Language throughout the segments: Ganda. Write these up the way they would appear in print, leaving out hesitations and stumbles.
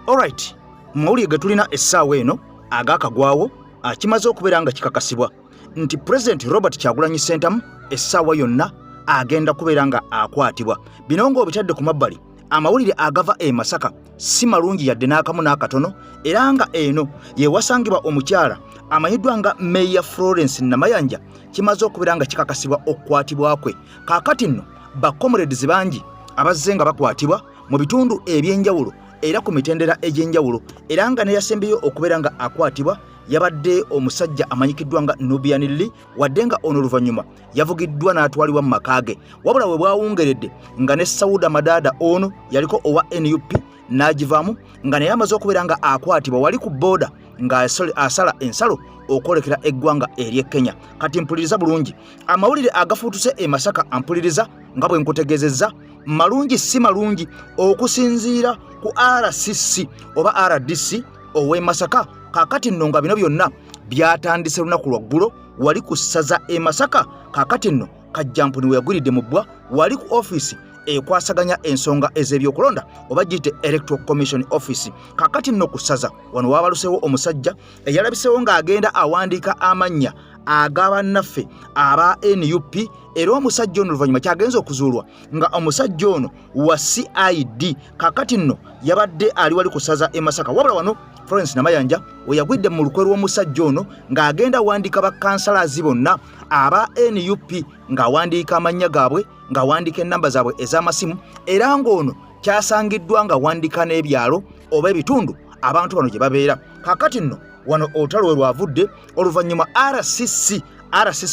Alright, mawulire ge tulina essaawa eno agaakagwawo akimaze okubeera nga kikakasibwa nti President Robert Kyagulanyi Ssentamu essaawa yonna agenda kubeera nga akwatibwa. Bino ng'obitadde ku mabbali, amawulire agava e Masaka si malungi yadde n'akamu n'akatono, era nga eno ye wasangibwa omukyala amanyiddwa nga Mayor Florence Namayanja kimaze okubeera nga kikakasibwa okukwatibwa kwe. Kaakati nno bakomrades bangi abazze nga bakwatibwa mu bitundu eby'enjawulo era ku mitendera egy'enjawulo, era nga ne yasembeyo okubeera nga akwatibwa yabadde omusajja amanyikiddwa nga Nubian Lee, wadde nga ono oluvannyuma yavugiddwa n'atwalibwa mu makaage. Wabula we bwawungeredde nga ne Sauda Madada ono yaliko owa NUP n'agivaamu nga naye amaze okubeera nga akwatibwa wali ku booda nga asala ensalo okwolekera eggwanga ery'e Kenya. Kati mpuliriza bulungi amawulire agafuutuse e Masaka, ampuliriza nga bwe nkutegeezezza, malungi si malungi okusinziira ku RCC oba RDC ow'e Masaka. Kaakati nno nga bino byonna byatandise lunaku lwaggulo wali ku ssaza e Masaka. Kaakati nno Kajjampuni we yagwiridde mu bbwa wali ku ofiisi ekwasaganya ensonga ez'ebyokulonda oba giyite Electoral Commission Office. Kaakati nno ku ssaza wano waabaluseewo omusajja eyalabiseewo ng'agenda awandiika amannya ag'abannaffe aba NUP, era omusajja ono oluvannyuma kyagenza okuzuulwa nga omusajja ono wa CID. Kaakati nno yabadde ali wali ku ssaza e Masaka. Wabula wano Florence Namayanja we yagwidde mu lukwe lw'omusajja ono ng'agenda awandiika bakansalazi bonna aba NUP, ng'awandiika amannya gaabwe, ng'awandiika ennamba zaabwe ez'amasimu, era ng'ono kyasangiddwa ng'awandiika n'ebyalo oba ebitundu abantu bano gye babeera. Kaakati nno wano olutalo we lwavudde oluvannyuma RCC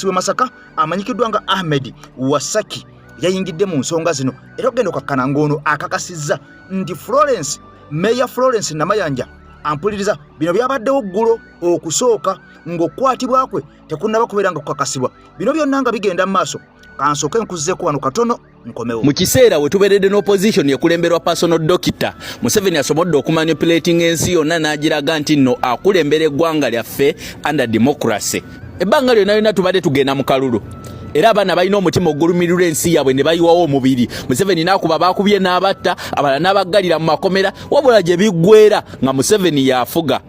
w'e Masaka amanyikiddwa nga Ahmed Wasaki yayingidde mu nsonga zino, era ogenda okakkana ng'ono akakasizza nti Mayor Florence Namayanja ampuliriza bino byabaddewo ggulo okusooka ng'okukwatibwa kwe tekunnaba kubeera nga kukakasibwa. Bino byonna nga bigenda mu maaso, kansooke nkuzzeeko wano katono nkomewo. Mu kiseera we tuberedde n'opposition ekulemberwa personal doctor, Museveni asomodde okumanipulating ensi yonna n'agiraga nti nno akulembera eggwanga lyaffe under democracy. Ebbanga lyonna tubadde tugenda mu kalulu, era abaana balina omutima ogulumirira ensi yaabwe ne bayiwawo omubiri. Museveni n'akuba baakubye n'abatta, abalala n'abaggalira mu makomera, wabula gye biggwera nga Museveni yafuga.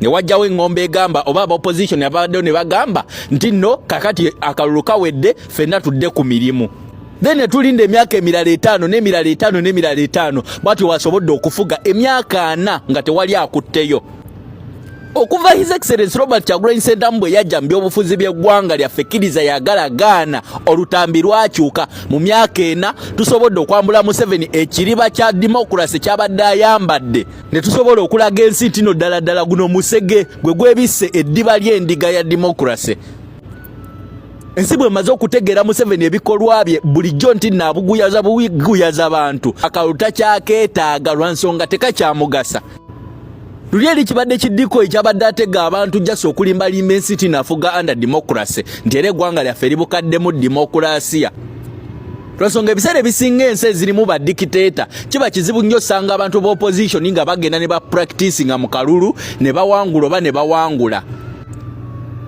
Ne wajjawo engombe egamba oba opposition abaddewo ne bagamba nti nno kakati akalulu kawedde, ffenna tudde ku mirimu. Then tulinda emyaka emirala 5 n'emirala 5 n'emirala 5 bwatyo wasobodde okufuga emyaka 4 nga tewali akutteyo. Okuva His Excellency Robert Kyagulanyi Ssentamu bwe yajja mu byobufuzi by'eggwanga lyaffe kkiriza yagala gaana olutambi lwakyuka mu myaka 4, tusobodde okwambula Museveni ekiriba kya democracy kyabadde ayambadde, ne tusobola okulaga ensi nti no ddala guno musege gwe gwebisse eddiba ly'endiga ya democracy. Ensi bwe maze okutegeera Museveni ebikolwa bye bulijjo nti naabuguyaza bantu, akalulu takyakeetaaga lwa nsonga tekakyamugasa. Luli eri kibadde kiddiko ekyabadde atega abantu jasa okulimbalimba ensi ti nafuga under democracy, nti era eggwanga lyaffe libukaddemu demokulasiya. Lwansonga ebiseera ebisinga ensi ezirimu badikiteeta kiba kizibu nnyo osanga abantu b'opposition nga bagenda ne bapractice nga mu kalulu ne bawangula oba ne bawangula.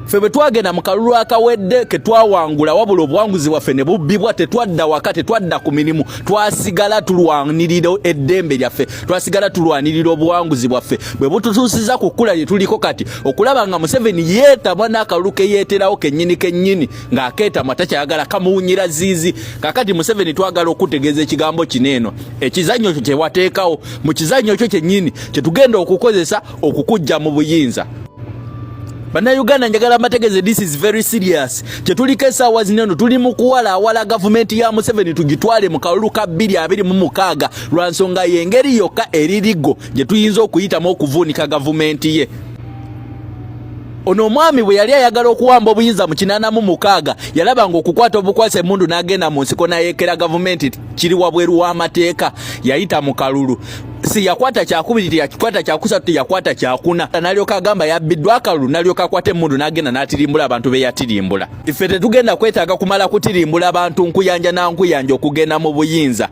Ffe bwe twagenda mu kalulu akawedde ke twawangula, wabula obuwanguzi bwaffe ne bubbibwa, tetwadda waka, tetwadda ku mirimu, twasigala tulwanirira eddembe lyaffe, twasigala tulwanirira obuwanguzi bwaffe bwe bututuusiza ku kkula lye tuliko kati, okulaba nga Museveni yeetamwa n'akalulu ke yeeterawo kennyini ng'akeetamwa takyayagala kamuwunyira ziizi. Kakati Museveni twagala okutegeeza ekigambo kineeno, ekizannyo kyo kye wateekawo, mu kizannyo kyo kyennyini kye tugenda okukozesa okukujja mu buyinza. Bannayuganda njagala mbategeeze this is very serious. Kyetuliko essaawa zino tuli mu kuwalaawala gavumenti ya Museveni tugitwale mu kalulu ka 2026 lwa nsonga y'engeri yokka eririgo gye tuyinza okuyitamu okuvuunika gavumenti ye. Ono omwami bwe yali ayagala okuwamba obuyinza mu 86 yalaba ng'okukwata obukwasa emmundu n'agenda mu nsiko n'ayeekera gavumenti kiri wabweru w'amateeka, yayita mu kalulu. Si yakwata kyakubiri, yakwata kyakusatu, yakwata kyakuna, n'alyoka agamba yabbiddwa akalulu, n'alyoka akwata emmundu n'agenda n'atirimbula abantu be yatirimbula. Iffe tetugenda kwetaaga kumala kutirimbula abantu nkuyanja na nkuyanja okugenda mu buyinza.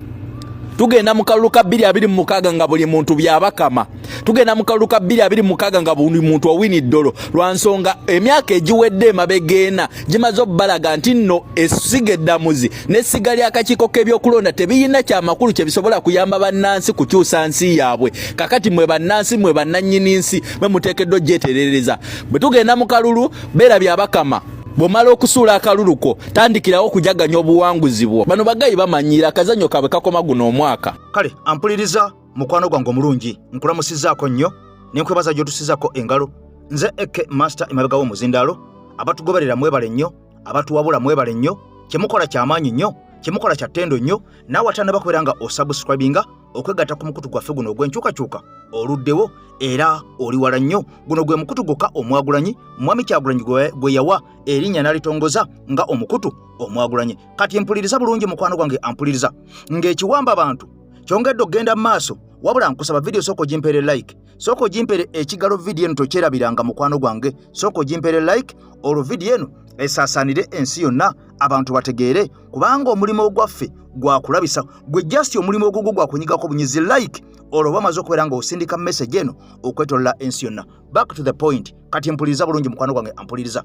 tugenda mu kalulu ka 2026 nga buli muntu byabakama, tugenda mu kalulu ka 2026 nga buli muntu owini ddolo lwa nsonga emyaka egiwedde emabegeena gimaze obbalaga nti nno essiga eddamuzi n'essiga ly'akakiiko k'ebyokulonda tebiyina kyamakulu kye bisobola kuyamba bannansi kukyusa nsi yaabwe. Kakati mwe bannansi mwe bannannyini nsi mwe muteekeddwa ogyeterereza. Bwe tugenda mu kalulu beera byabakama, bw'omala okusuula akalulu ko tandikirawo okujaganya obuwanguzi bwo. Bano bagayi bamanyira akazannyo kaabwe kakoma guno omwaka. Kale ampuliriza mukwano gwange omulungi, nkulamusizaako nnyo nenkwebaza gy'otusizaako engalo. Nze Eke Master emabega w'omuzindaalo, abatugoberera mwebale nnyo, abatuwabula mwebale nnyo, kyemukola kyamaanyi nnyo, kyemukola kya ttendo nnyo. Naawe atandaba kubeera nga osubscribinga okwegatta ku mukutu gwaffe guno ogw'enkyukakyuka oluddewo era oli wala nnyo. Guno gwe mukutu gwokka omwagulanyi Mwami Kyagulanyi gwe yawa erinnya n'alitongoza nga omukutu omwagulanyi. Kati mpuliriza bulungi mukwano gwange, ampuliriza ng'ekiwamba abantu kyongedde okgenda mu maaso, wabula nkusaba video sooka ogimpere like, sooka ogimpere ekigalo video eno tokyerabiranga mukwano gwange, sooka ogimpere like olwo video eno esaasaanire ensi yonna abantu bategeere, kubanga omulimo gwaffe gwakulabisa gwe just omulimo ogwo gwakunyigako bunyizi like olwo bamaze okubeera nga osindika message eno okwetolola ensi yonna. Back to the point. Kati mpuliriza bulungi mukwano gwange, ampuliriza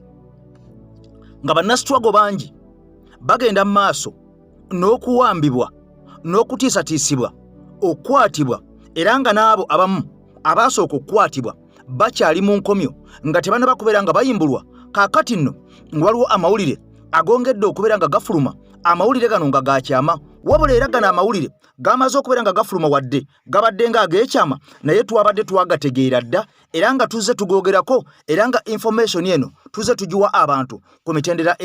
nga bannasitwago bangi bagenda mu maaso n'okuwambibwa n'okutiisatiisibwa okukwatibwa, era nga n'abo abamu abaasooka okukwatibwa bakyali mu nkomyo nga tebanaba kubeera nga bayimbulwa. Kaakati nno waliwo amawulire agongedde okubeera nga gafuluma, amawulire gano nga gakyama, wabula era gano amawulire gamaze okubeera nga gafuluma wadde gabadde nga ag'ekyama, naye twabadde twagategeera dda era nga tuzze tugogerako, era nga information eno tuzze tugiwa abantu ku mitendera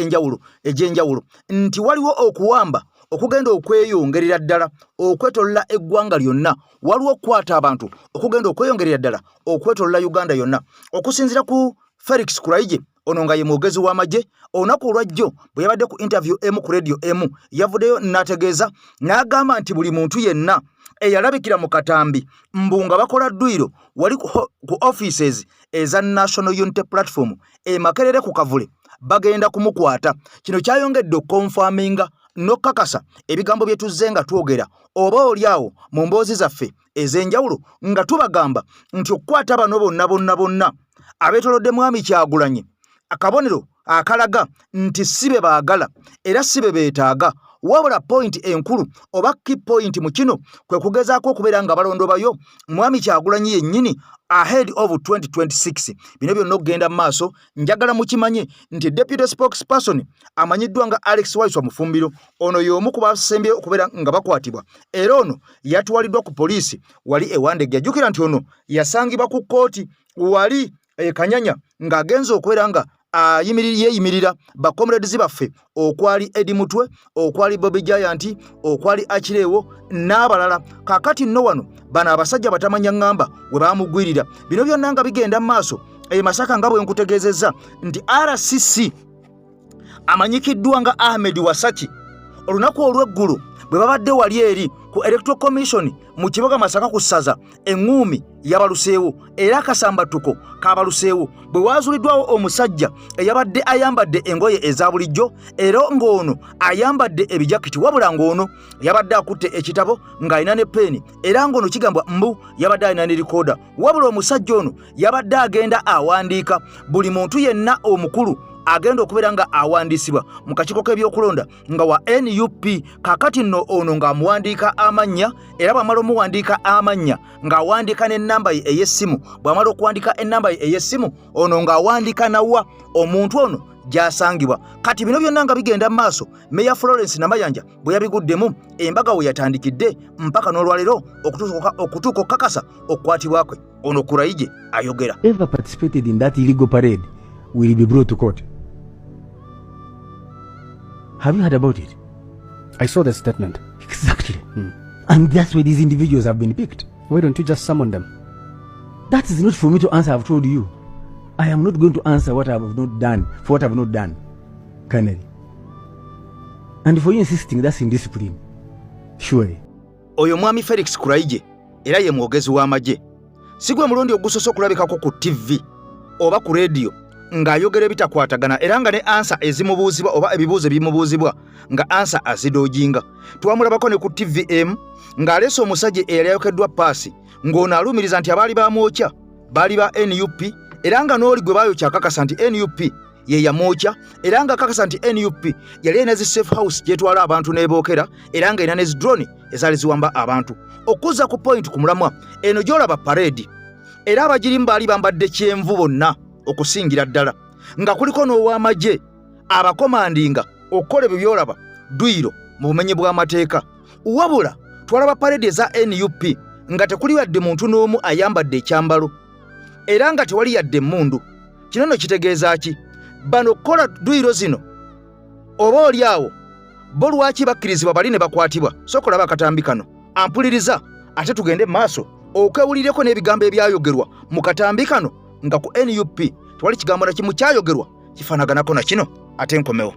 egy'enjawulo nti waliwo okuwamba okugenda okweyongerera ddala okwetolola eggwanga lyonna, waliwo okukwata abantu okugenda okweyongerera ddala okwetolola Uganda yonna. Okusinziira ku Felix Kuraije, ono nga ye mwogezi w'amagye, olunaku olwajjo bwe yabadde ku interview emu ku radio emu yavuddeyo n'ategeeza n'agamba nti buli muntu yenna eyalabikira mu katambi mbu nga bakola dduyiro wali ku offices eza National Unity Platform Makerere ku Kavule bagenda kumukwata. Kino kyayongedde okonfaminga n'okakasa ebigambo bye tuzze nga twogera oba oliawo mu mboozi zaffe ez'enjawulo nga tubagamba nti okukwata bano bonna abeetolodde Mwami Kyagulanyi akabonero akalaga nti sibe baagala era sibe beetaaga, wabula point enkulu oba key point mu kino kwe kugezaako okubeera nga balondobayo Mwami Kyagulanyi yennyini ahead of 2026. Bino byonna okugenda mu maaso, njagala mukimanye nti deputy spokesperson amanyiddwa nga Alex Waiswa Mufumbiro, ono y'omu ku basembye okubeera nga bakwatibwa, era ono yatwaliddwa ku poliisi wali ewandege. Jjukira nti ono yasangibwa ku kkooti wali Kanyanya ng'agenza okubeera nga yeeyimirira bakomrades baffe okwali Edi Mutwe, okwali Bobby Giant, okwali Akireewo n'abalala. Kaakati nno wano bano abasajja batamanya ngamba we baamugwirira. Bino byonna nga bigenda mu maaso, Masaka nga bwe nkutegeezezza nti RCC amanyikiddwa nga Ahmed Wasaki olunaku olw'eggulu bwe babadde wali eri ku Electoral Commission mu kibuga Masaka ku ssaza eŋŋuumi yabaluseewo era akasambatuko kaabaluseewo bwe waazuliddwawo omusajja eyabadde ayambadde engoye eza bulijjo era ng'ono ayambadde ebijakiti, wabula ng'ono yabadde akutte ekitabo ng'alina ne peeni era ng'ono kigambwa mbu yabadde alina ne likooda, wabula omusajja ono yabadde agenda awandiika buli muntu yenna omukulu agenda okubeera nga awandiisibwa mu kakiiko k'ebyokulonda nga wa NUP. Kaakati nno ono ng'amuwandiika amannya era bw'amala omuwandiika amannya ng'awandiika n'ennamba ye ey'essimu, bw'amala okuwandiika ennamba ye ey'essimu ono ng'awandiika nawa omuntu ono gy'asangibwa. Kati bino byonna nga bigenda mu maaso, Meya Florence Namayanja bwe yabiguddemu, embaga we yatandikidde mpaka n'olwaleero okutuuka okukakasa okukwatibwa kwe. Ono Kuraije ayogera. Ever participated in that illegal parade will be brought to court. Have you heard about it? I saw the statement. Exactly. And that's where these individuals have been picked. Why don't you just summon them? That is not for me to answer. I've told you. I am not going to answer what I have not done for what I have not done, Colonel. And for you insisting, that's indiscipline. Surely. Oyo Mwami Felix Kuraije era ye mwogezi w'amagye. Si gwe mulundi ogusoose okulabikako ku TV oba ku radio ng'ayogera ebitakwatagana era nga ne ansa ezimubuuzibwa oba ebibuuzo ebimubuuzibwa nga ansa azidoojinga. Twamulabako ne ku TVM ng'aleese omusajja eyali ayokeddwa paasi ng'ono alumiriza nti abaali bamwokya baali ba NUP era nga n'oli gwe baayokya akakasa nti NUP ye yamwokya era nga akakasa nti NUP yali erina zi safe house gyetwala abantu n'ebookera era nga erina ne zidroni ezaali ziwamba abantu. Okuzza ku point ku mulamwa eno gy'olaba parade era abagirimu baali bambadde kyenvu bonna okusingira ddala nga kuliko n'ow'amagye abakomandinga okukola ebyo by'olaba duyiro mu bumenyi bw'amateeka. Wabula twalaba parade eza NUP nga tekuli yadde muntu n'omu ayambadde ekyambalo era nga tewali yadde emmundu. Kino nno kitegeeza ki? Bano kola duyiro zino oba oli awo bo lwaki bakkirizibwa bali ne bakwatibwa? Sooka olaba akatambi kano ampuliriza ate tugende maaso okwewulireko n'ebigambo ebyayogerwa mu katambi kano nga ku NUP tewali kigambo na kimu kyayogerwa kifaanaganako na kino. Ate nkomewo.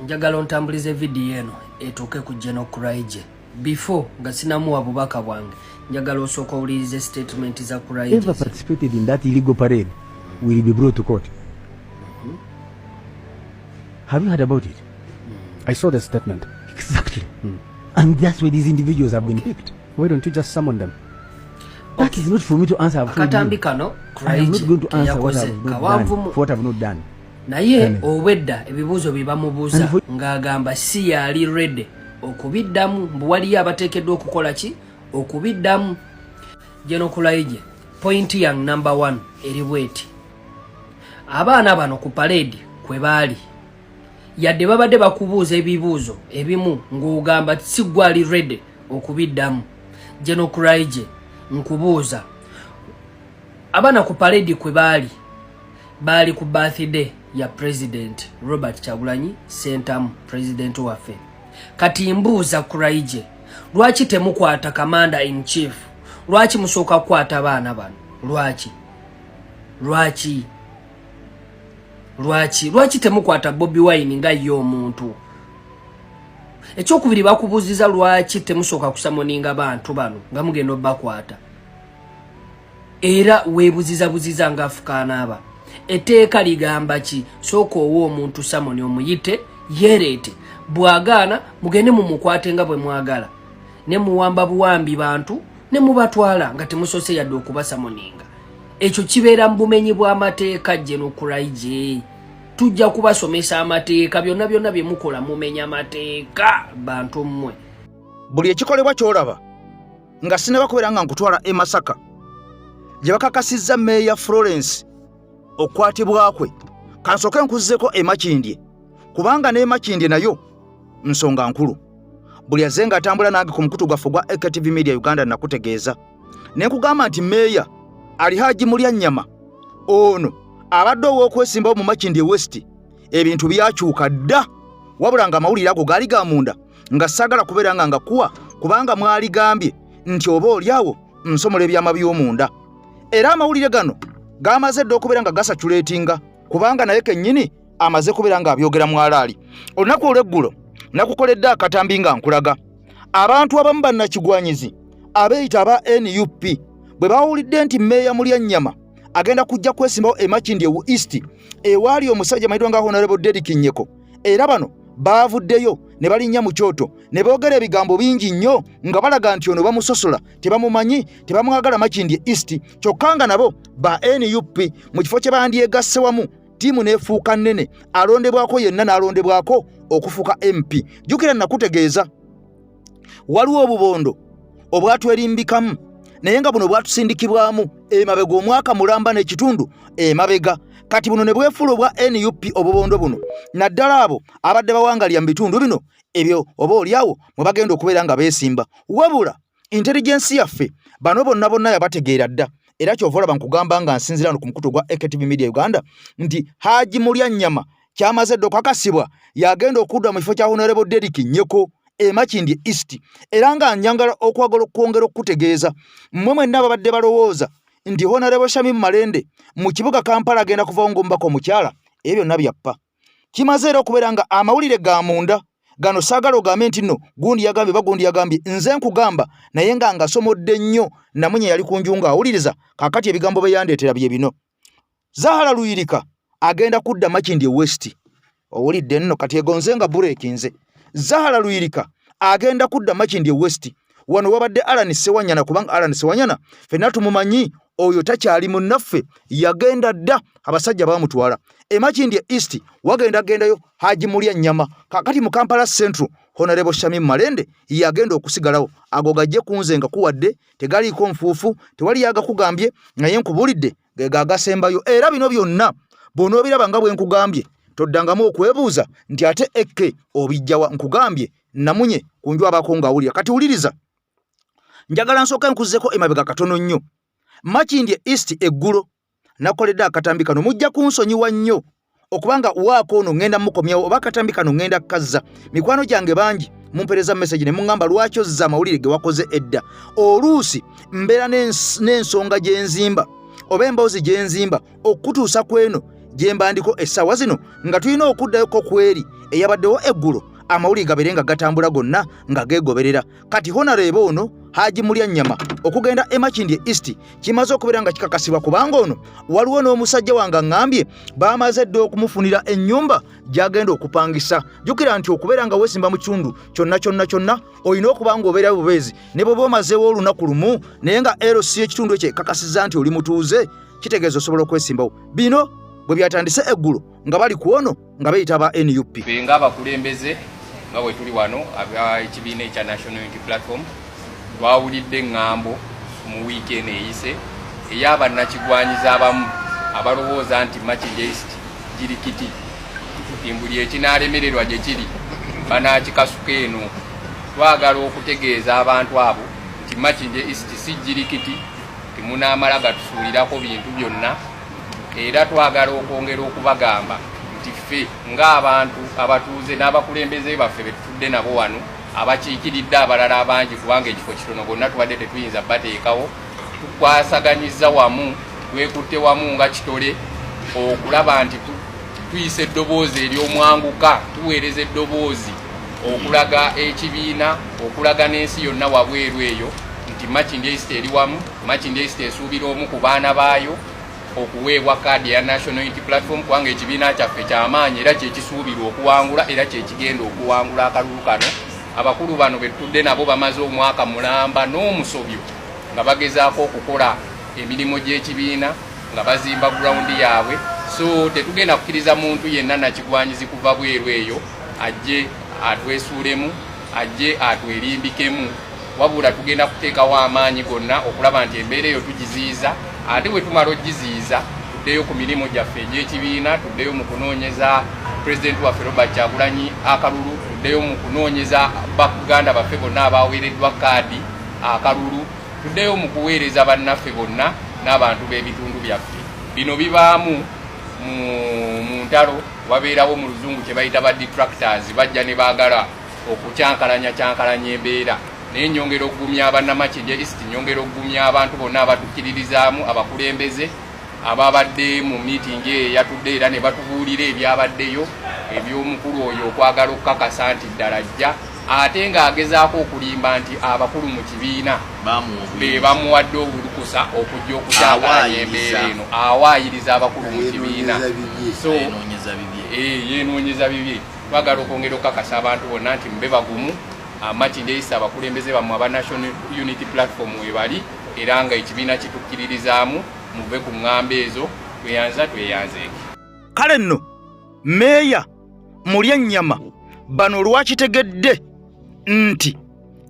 Njagala ontambulize video eno etuuke ku General Kuraije. Before nga sinamuwa bubaka bwange njagala osooka owulirize statement za Kuraije. Whoever participated in that illegal parade will be brought to court. Have you heard about it? I saw the statement. Exactly. And that's where these individuals have been picked. Why don't you just summon them? That is not for me to answer. Akatambi kano I am not going to Kuraije answer what I yakoze have not kawanvu done. For what I have not done. naye obwedda ebibuuzo bye bamubuuza ng'agamba si yali ready okubiddamu mbu waliyo abateekeddwa okukola ki okubiddamu. General Kuraije point yang number 1 eri bweti abaana bano ku parade kwe baali yadde babadde bakubuuza ebibuuzo ebimu ng'ogamba si gwali ready okubiddamu. General Kuraije nkubuuza abaana ku parade kwe baali ku birthday ya President Robert Kyagulanyi Ssentamu president waffe. Kati mbuuza Kuraije lwaki temukwata commander in chief? Lwaki musooka kukwata abaana bano? Lwaki temukwata Bobi Wine nga ye omuntu? Ekyokubiri bakubuuziza lwaki temusooka kusamoninga bantu bano nga mugenda bakwata era weebuziza nga afukaana aba. Eteeka ligamba ki? Sooka owo omuntu samoni omuyite yereete bwagaana mugende mumukwate nga bwe mwagala ne muwamba buwambi bantu ne mubatwala nga temusose yadde okubasamoninga. Ekyo kibeera mu bumenyi bw'amateeka. General Kuraije tujja kubasomesa amateeka byonna bye mukola mumenya amateeka bantu mmwe. Buli ekikolebwa ky'olaba nga sinabakubera nga nkutwala e Masaka gye bakakasizza Meya Florence okwatibwakwe kansooke nkuzzeeko e Makindye kubanga ne Makindye nayo nsonga nkulu. Buli azenga atambula nange ku mukutu gwaffe gwa AKTV Media Uganda nakutegeeza ne nkugamba nti Meya ali Haji Mulyannyama ono abadde ow'okwesimbawo mu Makindye West ebintu byakyuka dda wabula nga amawulire ago gaali ga munda nga sagala kubeera nga ngakuwa kubanga mwaligambye nti oba oliawo nsomola ebyama by'omunda era amawulire gano gamaze dda okubeera nga gasatulatinga kubanga naye kennyini amaze kubeera nga abyogera mwalaali. Olunaku olw'eggulo nakukoledde akatambi nga nkulaga abantu abamu bannakigwanyizi abeeyita aba NUP bwe bawulidde nti Meya Mulyannyama agenda kujja kwesimbawo e Makindye East ewaali omusajja mayitwa nga Honorable Derrick Nyeko era bano baavuddeyo ne balinnya mu kyoto ne boogera ebigambo bingi nnyo nga balaga nti ono bamusosola tebamumanyi tebamwagala Makindye East kyokka nga nabo ba NUP mu kifo kye bandyegasse wamu tiimu neefuuka nnene alondebwako yenna n'alondebwako okufuuka MP. Jjukira nakutegeeza waliwo obubondo obwatwerimbikamu naye nga buno bwatusindikibwamu emabega omwaka mulamba n'ekitundu emabega kati buno ne bwefuula obwa NUP obubondo buno naddala abo abadde bawangalya mu bitundu bino ebyo oba oliawo mwe bagenda okubeera nga beesimba wabula intelligence yaffe bano bonna yabategeera dda era kyova olaba nkugamba nga nsinzira no ku mukutu gwa AKTV Media Uganda nti Haji Mulyanyama kyamaze ddo kakasibwa yagenda okudda mu kifo kya Honorable Derrick Nyeko Makindye East era nga njangala okwagala okwongera okutegeeza mmwe mwenna babadde balowooza nti Honorable Shamim Malende mu kibuga Kampala agenda kuvawo ng'omubaka omukyala ebyo byonna byappa kimaze era okubeera nga amawulire ga munda gano saagala ogambe nti nno gundi yagambye nze nkugamba naye nga ngasomodde nnyo namunye yali kunjunga awuliriza kakati ebigambo bye yandeetera bye bino Zahara Luyirika agenda kudda Makindye West owulidde nno kati egonze nga bureeki nze Zahara Luyirika agenda kudda Makindye West wano wabadde Alan Sewanyana kubanga Alan Sewanyana fenna tumumanyi oyo takyali munnaffe yagenda dda abasajja bamutwala Makindye East wagendayo Haji Mulyanyama kakati mu Kampala Central Honorable Shamim Malende yagenda okusigalawo ago gajje kunzenga kuwadde tegaliiko nfuufu tewali yaga kugambye naye nkubulidde gagasembayo era bino byonna bonoobiraba nga bwe nkugambye toddangamu okwebuuza nti ate ekke obijjawa nkugambye namunye kunjwa abako ngawulira kati wuliriza njagala nsooka nkuzeko emabega katono nnyo Makindye East eggulo nakoledde akatambi kano mujja kunsonyiwa nnyo okubanga waako ono ngenda mukomyawo oba akatambi kano ngenda kazza mikwano gyange bangi mumpereza message ne mungamba lwaki ozza amawulire ge wakoze edda oluusi mbeera n'ensonga gyenzimba oba emboozi gyenzimba okutuusa kweno gyembandiko essaawa zino nga tulina okuddayoko kweri eyabaddewo eggulo amawulire gabeere nga gatambula gonna nga geegoberera kati Honorable ono Haji Mulyanyama okugenda Makindye East kimaze okubeera nga kikakasibwa kubanga ono waliwo n'omusajja wange ngambye bamaze dde okumufunira ennyumba gyagenda okupangisa jjukira nti okubeera nga weesimba mu kitundu kyonna olina okuba nga obeera bubeezi ne bwe omazeewo olunaku lumu naye nga LC ekitundu ekyo ekakasizza nti oli mutuuze kitegeeza osobola okwesimbawo bino bwe byatandise eggulo nga bali ku ono nga beyita ba NUP nga abakulembeze nga bwe tuli wano ekibiina ekya National Unity Platform twawulidde ŋŋambo mu wiikendi eyise ey'abannakigwanyiza abamu abalowooza nti Makindye East jirikiti buli ekinaalemererwa gye kiri banaakikasuka eno twagala okutegeeza abantu abo nti Makindye East si jirikiti temunaamala gatusuulirako bintu byonna era twagala okwongera okubagamba nti ffe ng'abantu abatuuze n'abakulembeze baffe betutudde nabo wano abakiikiridde abalala abangi kubanga ekifo kitono bonna tubadde tetuyinza bateekawo tukwasaganyiza wamu twekutte wamu nga kitole okulaba nti tuyisa eddoboozi ery'omwanguka tuweereza eddoboozi okulaga ekibiina okulaga n'ensi yonna wabweru eyo nti Makindye East eri wamu Makindye East esuubira omu ku baana baayo okuweebwa kaadi ya National Unity Platform kubanga ekibiina kyaffe ky'amaanyi era kyekisuubirwa okuwangula era kyekigenda okuwangula akalulu kano abakulu bano betudde nabo bamaze omwaka mulamba n'omusobyo nga bagezaako okukola emirimu gy'ekibiina nga bazimba grawundi yaabwe so tetugenda kukkiriza muntu yenna nakigwanyizi kuva bweru eyo ajje atwesuulemu ajje atwerimbikemu wabula tugenda kuteekawo amaanyi gonna okulaba nti embeera eyo tugiziyiza ate bwe tumala ogiziyiza tuddeyo ku mirimu gyaffe egy'ekibiina tuddeyo mu kunoonyeza pulezidenti waffe Robert Kyagulanyi akalulu tuddeyo mu kunoonyeza bakuganda baffe bonna abaweereddwa kaadi akalulu tuddeyo mu kuweereza bannaffe bonna n'abantu b'ebitundu byaffe bino bibaamu mu ntalo wabeerawo mu luzungu kye bayita ba detractors bajja ne baagala okukyankalanya embeera naye nyongera okugumya abannamakindye East nyongera okugumya abantu bonna abatukkiririzaamu abakulembeze ababadde mu miitingi eyatudde era ne batubuulira ebyabaddeyo eby'omukulu oyo okwagala okukakasa nti ddala jja ate ng'agezaako okulimba nti abakulu mu kibiina be bamuwadde obulukusa okujja okukyankalanya embeera eno awaayiriza abakulu mu kibiina so yenoonyeza bibye twagala okwongera okukakasa abantu bonna nti mube bagumu Makindye East abakulembeze bammwe aba National Unity Platform we bali era nga ekibiina kitukkiririzaamu muve ku ŋŋamba ezo tweyanzeeki kale nno Meeya Mulyanyama bano lwakitegedde nti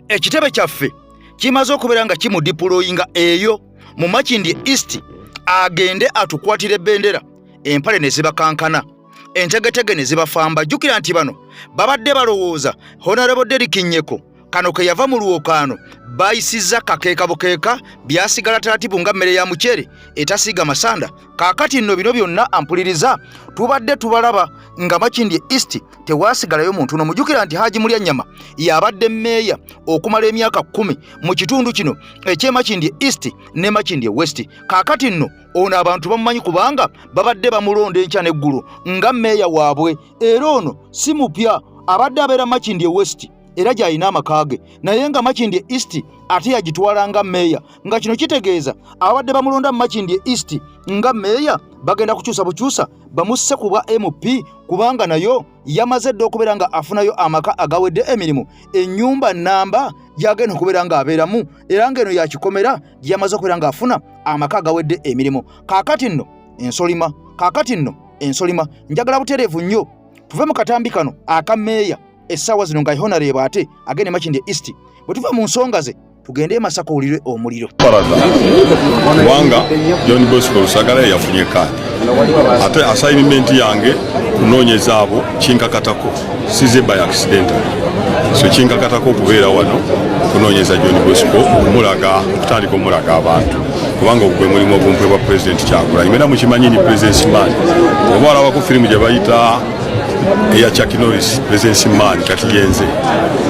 ekitebe kyaffe kimaze okubeera nga kimudipulooyinga eyo mu Makindye East agende atukwatira ebbendera empale ne zibakankana entegetege ne zibafamba jjukira nti bano babadde balowooza Honorable Derrick Nyeko kano ke yava mu luwokaano bayisizza kakeeka bukeeka byasigala taratibu nga mmere ya muceere etasiiga masanda. Kaakati nno bino byonna ampuliriza tubadde tubalaba nga Makindye East tewaasigalayo muntu nomujjukira nti Haji Mulyannyama yabadde mmeeya okumala emyaka 10 mu kitundu kino eky'e Makindye East ne Makindye West. Kaakati nno ono abantu bamumanyi kubanga babadde bamulonda enkya n'eggulu nga mmeeya waabwe, era ono si mupya, abadde abeera Makindye West era gy'alina amaka ge, naye nga Makindye East ate yagitwala nga mmeeya, nga kino kitegeeza abadde bamulonda mu Makindye East nga mmeeya bagenda kukyusa bukyusa bamusse ku bwa MP kubanga nayo yamaze dde okubeera nga afunayo amaka agawedde emirimu, ennyumba nnamba gyagenda okubeera nga abeeramu, era ng'eno yakikomera gyamaze okubeera nga afuna amaka agawedde emirimu. Kaakati nno ensolima njagala butereevu nnyo tuve mu katambi kano aka mmeeya essaawa zino nga Honorable ate agende Makindye East, bwe tuva mu nsonga ze tugende e Masaka olire omuliro. Kubanga John Bosco Lusagala yafunye kaadi ate assignment yange kunoonyeza abo kinkakatako size by accident, so kinkakatako okubeera wano kunoonyeza John Bosco okutandika omulaga abantu kubanga ogwe mulimu obumpwe bwa President Kyagulanyi. Mwena mukimanyi ni President Man oba olabako firimu gye bayita eya Chuck Norris President Man kati yenze,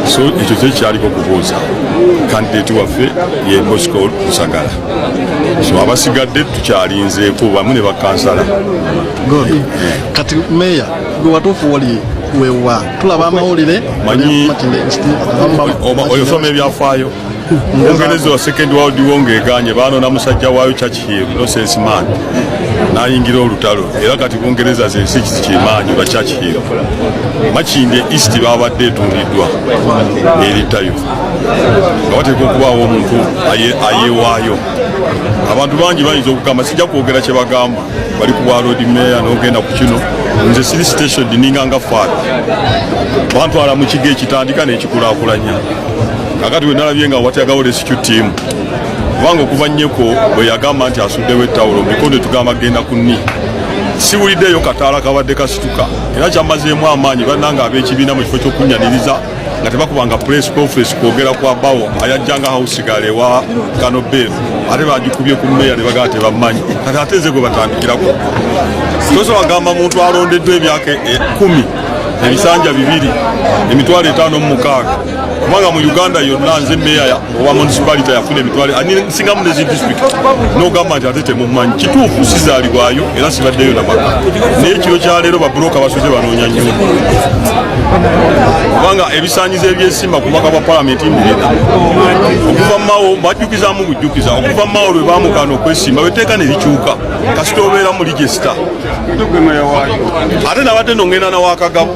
so ekyo kyo kyaliko kubuuza kandidate waffe ye Bosco Lusagala, so abasigadde tukyalinzeeko bamu ne bakansala. Kati meya gwe watuufu wali wewa tulaba amawulire manyi oyosoma ebyafaayo Ongereza wa Second World War ngeganye baanona musajja waayo Churchill Nonsense Man nayingira olutalo, era kati Bungereza ze si kimanyi ba Churchill. Makindye East babadde etundiddwa eritayo nga bateeka okubaawo omuntu ayewaayo. Abantu bangi bayinza okugamba, sijja kwogera kye bagamba, bali ku bwa road mayor n'ogenda ku kino, nze siri station dininganga faada bantwala mu kigo ekitandika n'ekikulaakulanya. Kakati we nalabye nga watagawo rescue team kubanga okuva nnyeko bwe yagamba nti asuddewo ettawulo mikondo tugamba genda kunni, siwuliddeyo kataala kabadde kasituka, era kyamazeemu amaanyi bannanga ab'ekibiina mu kifo ky'okunnyaniriza nga tebakubanga press conference kwogera kwa bawo ayajjanga house gale wa Kanobero ate bagikubye ku mmeeya ne bagamba tebammanyi, kati ate nze gwe batandikirako. Tosobola kugamba muntu alondeddwa emyaka 10 ebisanja 2 emitwalo 56 kubanga mu Uganda yonna nze mmeeya owa municipality yafuna emitwalo singamu ne district n'ogamba nti ate temumanyi. Kituufu sizaalibwayo era sibaddeyo namaka, naye kiro kyaleero babulooka basuze banoonya nnyo kubanga ebisaanyizo ebyesimba ku bubaka bwa palamenti mbirina okuva mawo bajjukizaamu bujjukiza, okuva mawo lwe baamukana okwesimba beteeka ne likyuka kasita obeera mu register. Ate nabadde nongenda nawakagabo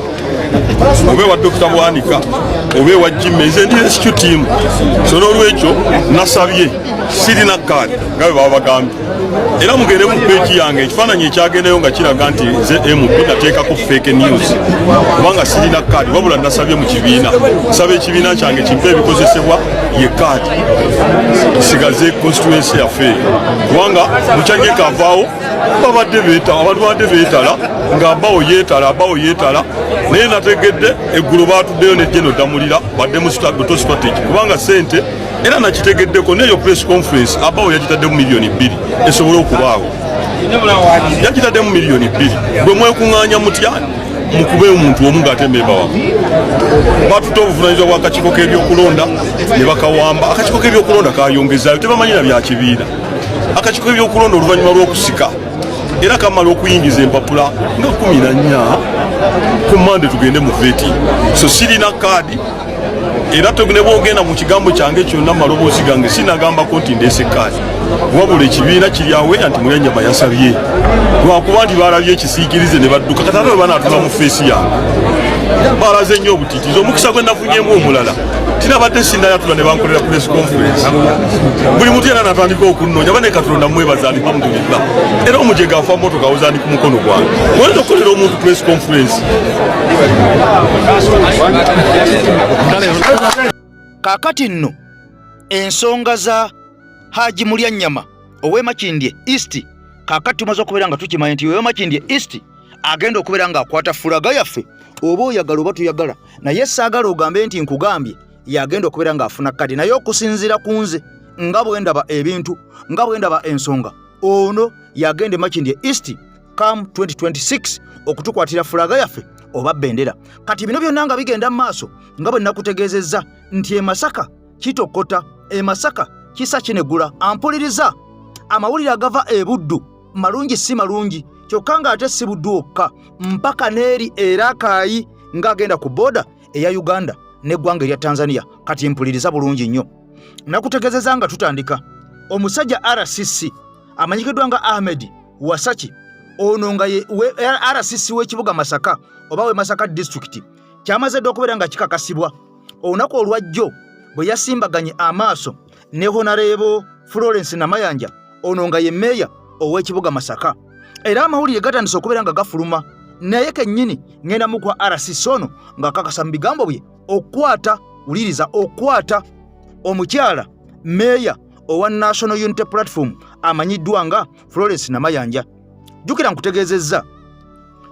obe wa Dr. Bwanika obe wa Jimmy, nze ndi rescue team, so n'olwekyo nasabye sirina kaadi nga bwe baba bagambye, era mugende mu peegi yange ekifaananyi ekyagendayo nga kiraga nti nze MP nateekako fake news kubanga sirina kaadi, wabula nasabye mu kibiina, nsaba ekibiina kyange kimpe ebikozesebwa ye kaadi kisigaze constituency yaffe kubanga mukyanyeka avaawo babadde beetala, abantu babadde beetala nga abawo yeetala naye nategedde eggulu baatuddeyo nejje nodamulira badde mu strategy kubanga sente era nakitegeddeko neyo press conference abawo yagitaddemu miliyoni 2 esobole okubaawo, yagitaddemu miliyoni 2 bwe mwekuŋŋaanya mutya mukube omuntu omu ng'ate mmemba wamwe. Batuta obuvunaanyizibwa bw'akakiiko k'ebyokulonda ne bakawamba. Akakiiko k'ebyokulonda kayongezaayo, tebamanyira bya kibiina. Akakiiko k'ebyokulonda oluvannyuma lw'okusika era kamala okuyingiza empapula nga 14 ku Mande tugende mu veti, so sirina kaadi era ne bwogenda mu kigambo kyange kyonna maloboozi gange sinagambako nti ndeese kaadi, wabula ekibiina kiri awo nti Mulyannyama yasabye lwakuba nti balabye ekisiikirize ne badduka, kati ate bwe banaatula mu feesi yange balaze nnyo obutiitizi. Omukisa gwe nafunyeemu omulala tinabadde sinnayatula ne bankolera press conference, buli muntu era natandika okunnoonya bane Katonda mwebaza alhamdulillah, era omujega afa motoka awuza ndi ku mukono gwange oyinza okukolera omuntu press conference. Kaakati nno ensonga za Haji Mulyannyama ow'e Makindye East, kaakati tumaze okubeera nga tukimanyi nti ow'e Makindye East agenda okubeera nga akwata fulaga yaffe oba oyagala oba tuyagala, naye saagala ogambe nti nkugambye yagenda okubeera ng'afuna kadi naye okusinziira ku nze nga bwe ndaba ebintu nga bwe ndaba ensonga ono yagenda Makindye East come 2026 okutukwatira fulaga yaffe oba bendera. Kati bino byonna nga bigenda mu maaso nga bwe nakutegeezezza nti e Masaka kitokota, e Masaka kisa kinegula. Ampuliriza amawulire agava e Buddu malungi si malungi kyokka ng'ate si Buddu wokka mpaka n'eri Erakaayi ng'agenda ku boda eya Uganda n'eggwanga erya Tanzania. Kati mpuliriza bulungi nnyo, nakutegeezezza nga tutandika omusajja RCC amanyikiddwa nga Ahmed Wasaki ono nga RCC w'ekibuga Masaka oba we Masaka district kyamaze dde okubeera nga kikakasibwa olunaku olwajjo bwe yasimbaganye amaaso ne Honorable Florence Namayanja ono nga ye meeya ow'ekibuga Masaka. Era amawulire gatandise okubeera nga gafuluma naye kennyini ngenda mu kwa RCC ono ng'akakasa mu bigambo bye okwata wuliriza okwata omukyala meeya owa National Unity Platform amanyiddwa nga Florence Namayanja. Jukira nkutegeezezza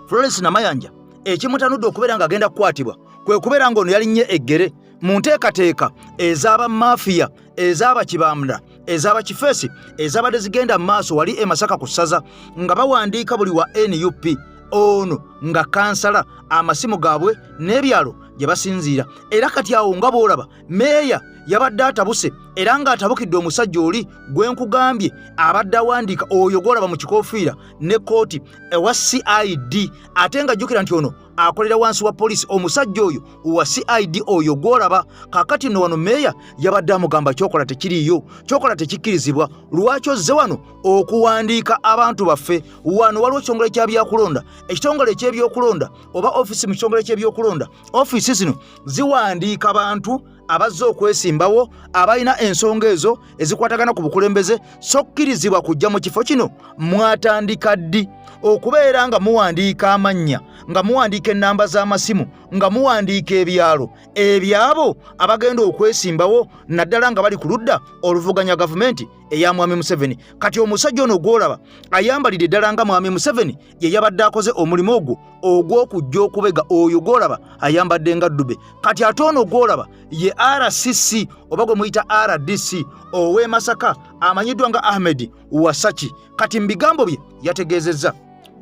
Florence Namayanja ekimutanudde okubeera ng'agenda kukwatibwa kwe kubeera ng'ono yalinnye eggere mu nteekateeka ez'aba mafiya ez'aba kibamda ez'aba kifeesi ez'abadde zigenda mu maaso wali e Masaka ku ssaza nga bawandiika buli wa NUP ono nga kansala amasimu gaabwe n'ebyalo gye basinziira. Era kati awo nga bw'olaba meeya yabadde atabuse era ng'atabukidde omusajja oli gwe nkugambye abadde awandiika oyo gw'olaba mu kikoofiira ne kooti ewa CID ate nga jjukira nti ono akolera wansi wa poliisi. Omusajja oyo wa CID oyo gw'olaba kaakati nno wano meeya yabadde amugamba kyokola tekiriiyo, kyokola tekikkirizibwa. Lwaki ozze wano okuwandiika abantu baffe? Wano waliwo ekitongole kya byakulonda, ekitongole eky'ebyokulonda oba ofisi mu kitongole ky'ebyokulonda. Ofisi zino ziwandiika abantu abazze okwesimbawo abalina ensonga ezo ezikwatagana ku bukulembeze so kkirizibwa kujja mu kifo kino. Mwatandika ddi okubeera nga muwandiika amannya, nga muwandiika ennamba z'amasimu, nga muwandiika ebyalo ebyabo abagenda okwesimbawo naddala nga bali ku ludda oluvuganya gavumenti eya Mwami Museveni? Kati omusajja ono gw'olaba ayambalidde ddala nga Mwami Museveni ye yabadde akoze omulimu ogwo ogw'okujja okubega oyo gw'olaba ayambadde nga Dube. Kati ate ono gw'olaba ye RCC oba gwe muyita RDC ow'e Masaka amanyiddwa nga Ahmed Wasaki. Kati mu bigambo bye yategeezezza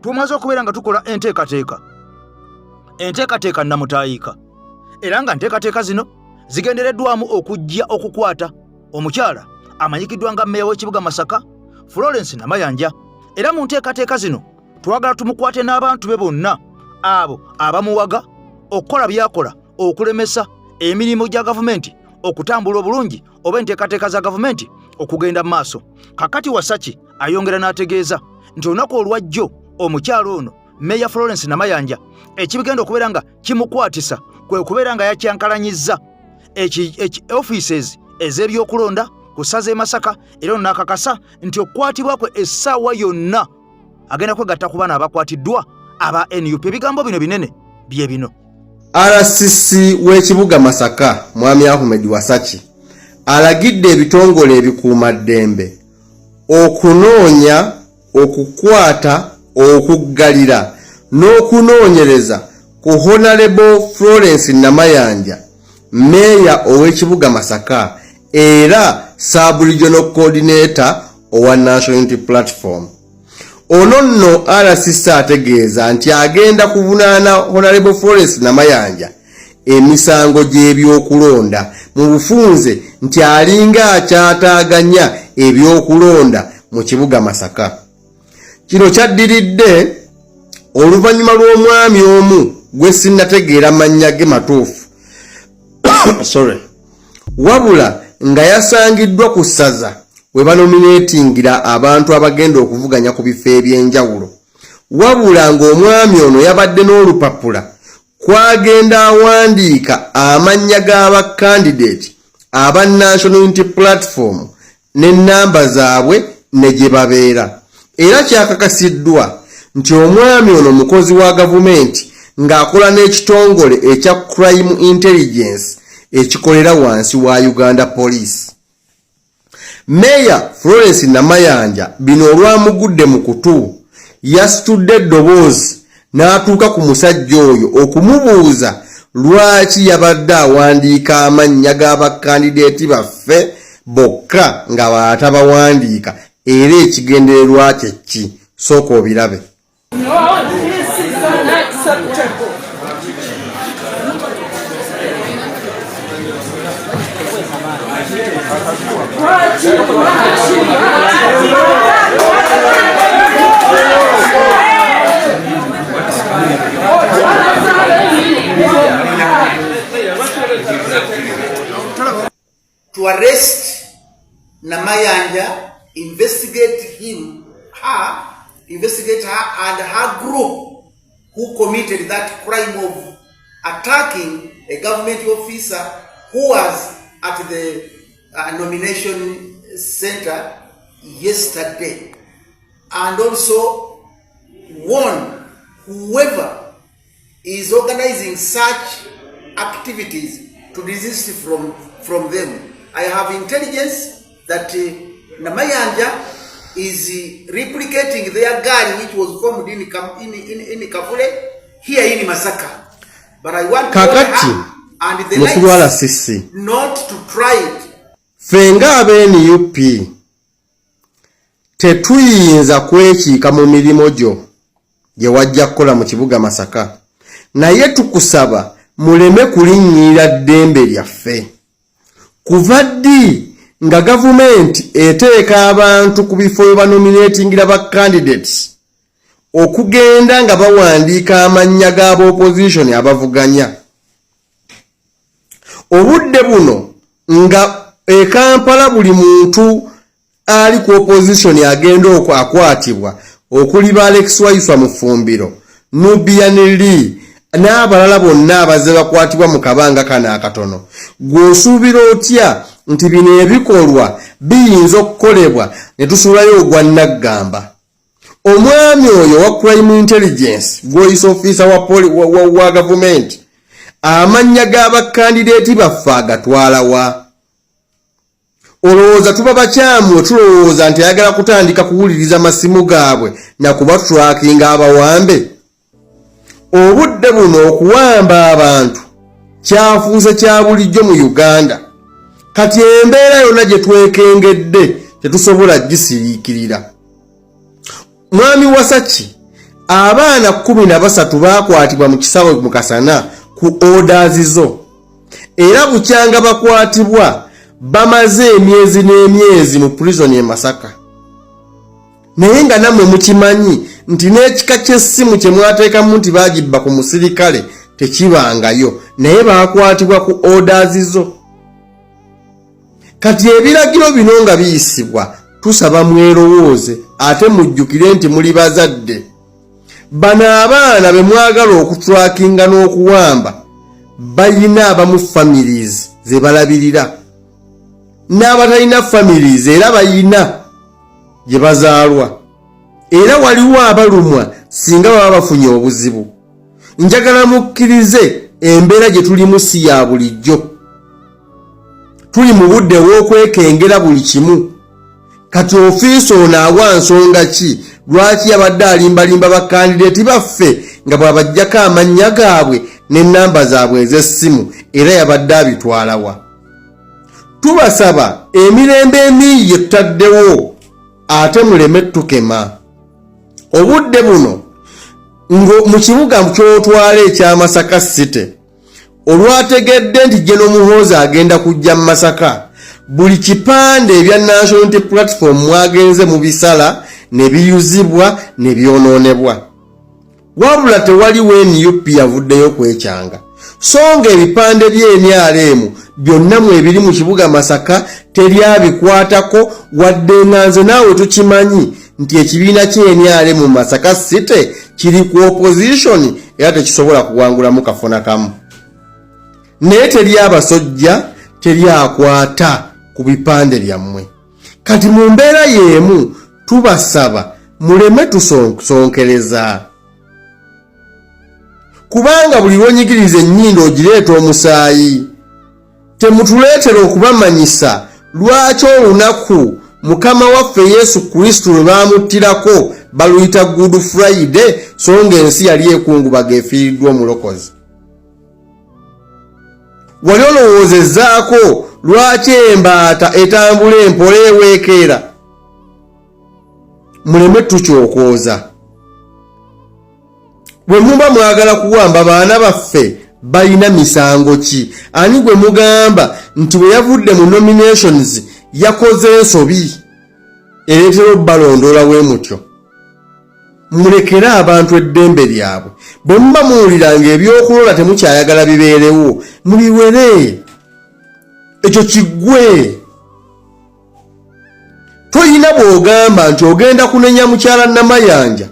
tumaze okubeera nga tukola enteekateeka nnamutayiika era nga nteekateeka zino zigendereddwamu okujja okukwata omukyala amanyikiddwa nga mmeeya w'ekibuga Masaka Florence Namayanja. Era mu nteekateeka zino twagala tumukwate n'abantu be bonna abo abamuwaga okukola byakola okulemesa emirimu gya gavumenti okutambula obulungi oba enteekateeka za gavumenti okugenda mu maaso. Kakati Wasaki ayongera n'ategeeza nti olunaku olwajjo omukyalo ono Meya Florence Namayanja ekibigenda okubeera nga kimukwatisa kwe kubeera nga yakyankalanyizza offices ez'ebyokulonda ku ssaza e Masaka. Era ono n'akakasa nti okukwatibwa kwe essaawa yonna agenda kwegatta ku baana abakwatiddwa aba NUP. Ebigambo bino binene bye bino. RCC w'ekibuga Masaka Mwami Ahmed Wasaki alagidde ebitongole ebikuumaddembe okunoonya, okukwata, okuggalira n'okunoonyereza ku Honorable Florence Namayanja meeya ow'ekibuga Masaka era Sub-Regional Coordinator owa National Unity Platform. Ono nno RCC ategeeza nti agenda kuvunaana Honorable Florence Namayanja emisango gy'ebyokulonda mu bufunze nti alinga akyataaganya ebyokulonda mu kibuga Masaka. Kino kyaddiridde oluvannyuma lw'omwami omu gwe sinnategeera mannya ge matuufu wabula nga yasangiddwa ku ssaza we banominatingira abantu abagenda okuvuganya ku bifo eby'enjawulo, wabula ng'omwami ono yabadde n'olupapula kwagenda awandiika amannya g'abakandidate aba National Unity Platform n'ennamba zaabwe ne gye babeera. Era kyakakasiddwa nti omwami ono mukozi wa gavumenti ng'akola n'ekitongole ekya Crime Intelligence ekikolera wansi wa Uganda Police. Meya Florence Namayanja bino olwamugudde mu kutu yasitudde eddoboozi n'atuuka ku musajja oyo okumubuuza lwaki yabadde awandiika amannya g'abakandideeti baffe bokka nga baatabawandiika era ekigendererwa kye ki? Sooka obirabe. To arrest Namayanja, investigate her and her group who committed that crime of attacking a government officer who was at the nomination center yesterday, and also warn whoever is organizing such activities to desist from them. I have intelligence that Namayanja is replicating their gang which was formed in Kavule here in Masaka. But I want to her and the likes not to try it. Fenga abeni UP tetuyinza kwekiika mu mirimo gyo gye wajja kukola mu kibuga Masaka, naye tukusaba muleme kulinnyirira ddembe lyaffe. Kuva ddi nga gavumenti eteeka abantu ku bifo bye banominatingira ba candidates okugenda nga bawandiika amannya g'aba opposition abavuganya. Obudde buno nga Kampala buli muntu ali ku opposition agenda akwatibwa okuli ba Alex Waiswa mu Fumbiro, Nubian Lee n'abalala bonna abazze bakwatibwa mu kabanga kana akatono. Gw'osuubira otya nti bino ebikolwa biyinza okukolebwa ne tusulayo ogwa Naggamba? Omwami oyo wa crime intelligence voice officer wa government amannya g'abakandideeti baffe agatwala wa? Olowooza tuba bakyamu tulowooza nti ayagala kutandika kuwuliriza masimu gaabwe na kuba trackinga abawambe? Obudde buno okuwamba abantu kyafuuse kya bulijjo mu Uganda. Kati embeera yonna gye twekengedde tetusobola gisiriikirira. Mwami Wasaki, abaana 13 baakwatibwa mu kisawo mu Kasana ku orders zo, era bukyanga bakwatibwa bamaze emyezi n'emyezi mu prison e Masaka. Naye nga nammwe mukimanyi nti n'ekika ky'essimu kye mwateekamu nti baagibba ku musirikale tekibangayo, naye baakwatibwa ku orders zo. Kati ebiragiro bino nga biyisibwa, tusaba mwerowooze ate mujjukire nti muli bazadde. Bano abaana be mwagala okutrakinga n'okuwamba bayina abamu families ze balabirira, n'abatalina families era bayina gye bazaalwa, era waliwo abalumwa singa baba bafunye obuzibu. Njagala mukkirize embeera gye tulimu si ya bulijjo. Tuli mu budde w'okwekengera buli kimu. Kati ofiisi ono awa nsonga ki lwaki yabadde alimbalimba bakandideeti baffe nga bw'abajjako amannya gaabwe n'ennamba zaabwe ez'essimu era yabadde abitwalawa? Tubasaba emirembe emiyi gye tutaddewo ate muleme tukema. Obudde buno mu kibuga ky'otwala ekya Masaka City olwategedde nti General Muhoozi agenda kujja mu Masaka, buli kipande ebya National Unity Platform mwagenze mu bisala ne biyuzibwa ne byonoonebwa. Wabula tewaliwo NUP yavuddeyo kwekyanga, so nga ebipande by'NRM byonna mu ebiri mu kibuga Masaka teryabikwatako, wadde nga nze naawe tukimanyi nti ekibiina ky'NRM mu Masaka City kiri ku opposition era tekisobola kuwangulamu kafuna kamu. Naye teryabasojja teryakwata ku bipande byammwe. Kati mu mbeera y'emu tubasaba muleme tusonkereza, kubanga buli lwonyigiriza ennyindo ogireeta omusaayi. Temutuleetera okubamanyisa lwaki olunaku Mukama waffe Yesu Kristo lwe baamuttirako baluyita Good Friday, so ng'ensi yali ekungubaga efiiriddwa omulokozi. wali olowoozezaako lwaki embaata etambula empola eweekeera? Muleme tukyokooza. Bwe muba mwagala kuwamba baana baffe balina misango ki? Ani gwe mugamba nti bwe yavudde mu nominations yakoze ensobi ereetera obbalondoola bwe mutyo? Mulekere abantu eddembe lyabwe. Bwe muba muwuliranga ebyokuloola temukyayagala bibeerewo, mubiwere. Ekyo kiggwe. Toyina bw'ogamba nti ogenda kunenya mukyala Namayanja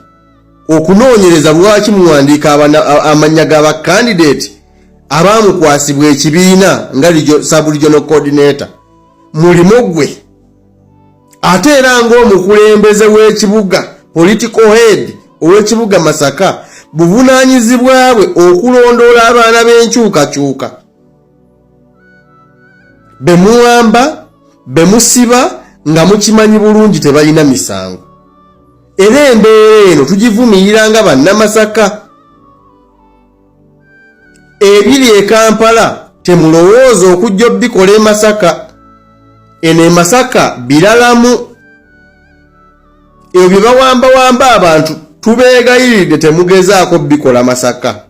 okunoonyereza lwaki muwandiika amannya g'abakandidate abaamukwasibwa ekibiina nga sub-regional coordinator. Mulimo gwe. Ate era ng'omukulembeze w'ekibuga political head ow'ekibuga Masaka buvunaanyizibwa bwe okulondoola abaana b'enkyukakyuka. Be muwamba, be musiba nga mukimanyi bulungi tebalina misango. Era embeera eno tugivumirira nga bannamasaka. Ebiri e Kampala temulowooza okujja bikola e Masaka. Eno e Masaka biralamu. Ebyo bye bawamba abantu tubeegayiridde temugezaako bikola Masaka.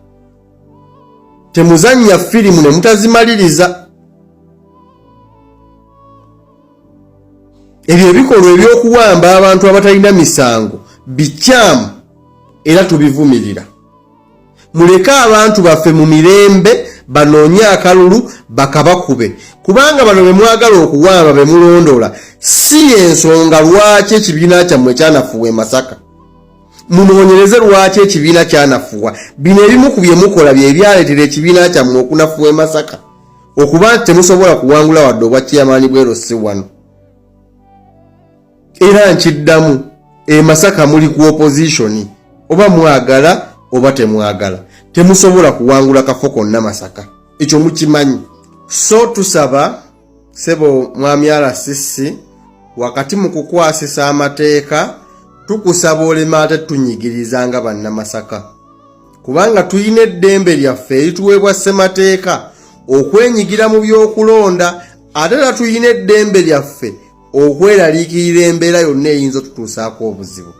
Temuzannya firimu ne mutazimaliriza. Ebyo ebikolwa ebyokuwamba abantu abatalina misango bikyamu era tubivumirira. Muleke abantu baffe mu mirembe banoonye akalulu bakabakube. Kubanga bano be mwagala okuwamba be mulondoola si ensonga lwaki ekibiina kyammwe kyanafuwa e Masaka. Munoonyereze lwaki ekibiina kyanafuwa. Bino ebimu ku bye mukola bye byaleetera ekibiina kyammwe okunafuwa e Masaka. Okuba nti temusobola kuwangula wadde obwa chairman bwero si wano. Era nkiddamu e Masaka muli ku opposition. Oba mwagala oba temwagala. Temusobola kuwangula kafo konna Masaka. Ekyo mukimanyi. So tusaba sebo mwami RCC wakati mu kukwasisa amateeka tukusaba olema ate tunyigirizanga bannamasaka. Kubanga tuyina eddembe lyaffe erituweebwa ssemateeka okwenyigira mu by'okulonda ate era tuyina eddembe lyaffe okweraliikirira embeera yonna eyinza otutuusaako obuzibu.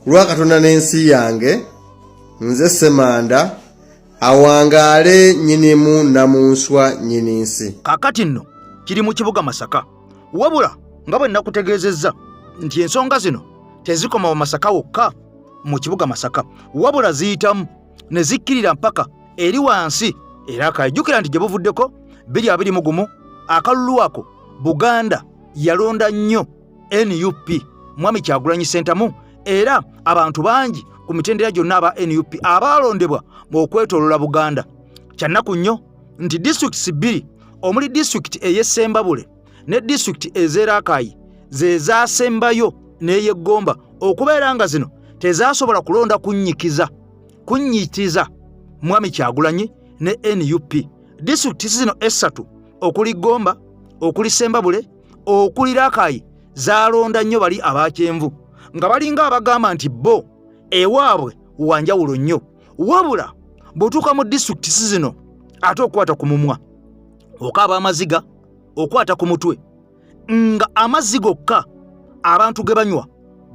Ku lwa Katonda n'ensi yange nze Semanda awangaale nyinimu namunswa nyininsi. Kakati nno kiri mu kibuga Masaka. Wabula nga bwe nakutegeezezza nti ensonga zino tezikoma mu Masaka wokka, mu kibuga Masaka wabula ziyitamu ne zikkirira mpaka eri wansi. Era kajjukira nti gye buvuddeko 2021 akalulu ako Buganda yalonda nnyo NUP Mwami Kyagulanyi Ssentamu, era abantu bangi ku mitendera gyonna aba NUP abalondebwa okwetolola Buganda. Kyannaku nnyo nti disitulikiti 2 omuli disitulikiti ey'Essembabule ne disitulikiti ez'Erakai ze zaasembayo n'ey'Eggomba okubeera nga zino tezaasobola kulonda kunnyitiza Mwami Kyagulanyi ne NUP. Disitulikiti zino essatu okuli Gomba, okuli Ssembabule, okuli Rakai zaalonda nnyo bali abakyenvu nga balinga abagamba nti bo ewaabwe wanjawulo nnyo. Wabula bw'otuuka mu disitulikiti zino ate okwata ku mumwa, okaaba amaziga, okwata ku mutwe, nga amazzi gokka abantu ge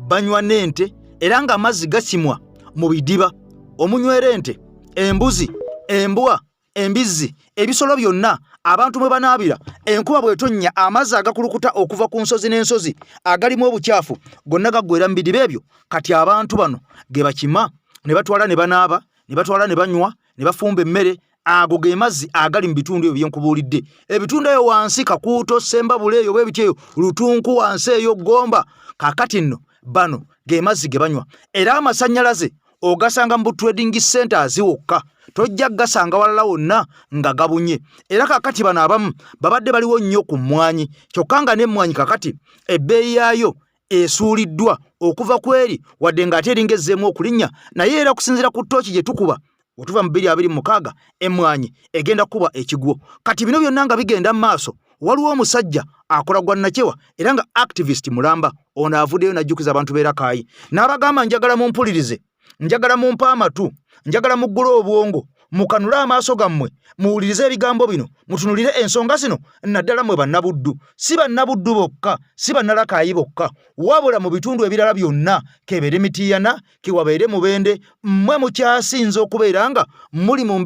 banywa n'ente, era nga amazzi gasimwa mu bidiba. Omunywera ente, embuzi, embwa, embizzi, ebisolo byonna abantu mwe banaabira, enkuba bw'etonnya amazzi agakulukuta okuva ku nsozi n'ensozi agalimu obukyafu gonna gaggwera mu bidiba ebyo. Kati abantu bano ge bakima ne batwala ne banaaba, ne batwala ne banywa, ne bafumba emmere. Ago ge mazzi agali mu bitundu ebyo byenkubuulidde. Ebitundu eyo wansi Kakuuto, Ssembabule eyo bwe bityo, Lutunku wansi eyo, Gomba. Kakati nno bano ge mazzi ge banywa. Era amasannyalaze ogasanga mu trading centers wokka, tojja gasanga walala wonna nga gabunye. Era kakati bano abamu babadde baliwo nnyo ku mmwanyi, kyokka nga n'emmwanyi kakati ebbeeyi yaayo esuuliddwa okuva ku eri wadde ng'ate eringezeemu okulinnya, naye era kusinziira ku ttooki gye tukuba otuva mu 2026 emmwanyi egenda kuba ekigwo. Kati bino byonna nga bigenda mu maaso, waliwo omusajja akola gwa Nakyewa era nga activist mulamba, ono avuddeyo n'ajjukiza abantu b'Erakai n'abagamba njagala mumpulirize, njagala mumpa amatu, njagala muggule obwongo, mukanule amaaso gammwe muwulirize ebigambo bino mutunulire ensonga zino naddala mwe bannabuddu si bannabuddu bokka si bannalakaayi bokka wabula mu bitundu ebirala byonna kebeere Mityana kewabeere Mubende mmwe mukyasinza okubeera nga muli mu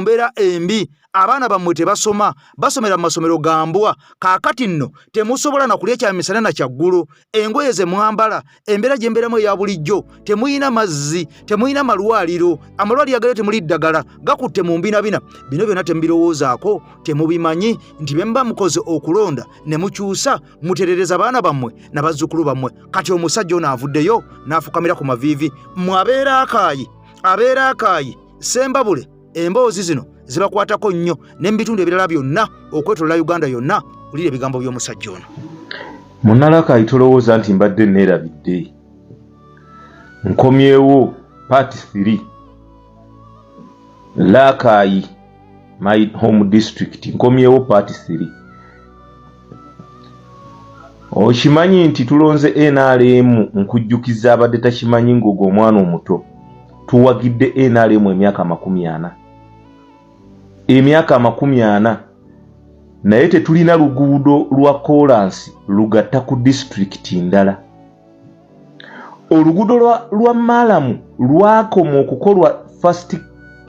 mbeera embi abaana bammwe tebasoma basomera mu masomero gambwa kaakati nno temusobola na kulya kya misana na kyaggulu engoye ze mwambala embeera gye mbeeramu eya bulijjo temuyina mazzi temuyina malwaliro amalwaliro agalyo temuli ddagala gakutte mu mbinabina bino byonna temubirowoozaako temubimanyi nti bye muba mukoze okulonda ne mukyusa muterereza baana bammwe n'abazzukulu bammwe kati omusajja ono avuddeyo n'afukamira ku maviivi mmwe abeera akaayi sembabule emboozi zino zibakwatako nnyo n'ebitundu ebirala byonna okwetolola Uganda yonna ulira ebigambo by'omusajja ono. Munnalakaayi tolowooza nti mbadde neerabidde nkomyewo part 3 Lakaayi my home district nkomyewo part 3 okimanyi nti tulonze NRM nkujjukiza abadde takimanyi ng'ogwo omwana omuto tuwagidde NRM emyaka 40 emyaka 40 naye tetulina luguudo lwa kolansi lugatta ku district ndala. Oluguudo lwa Malamu lwakoma okukolwa first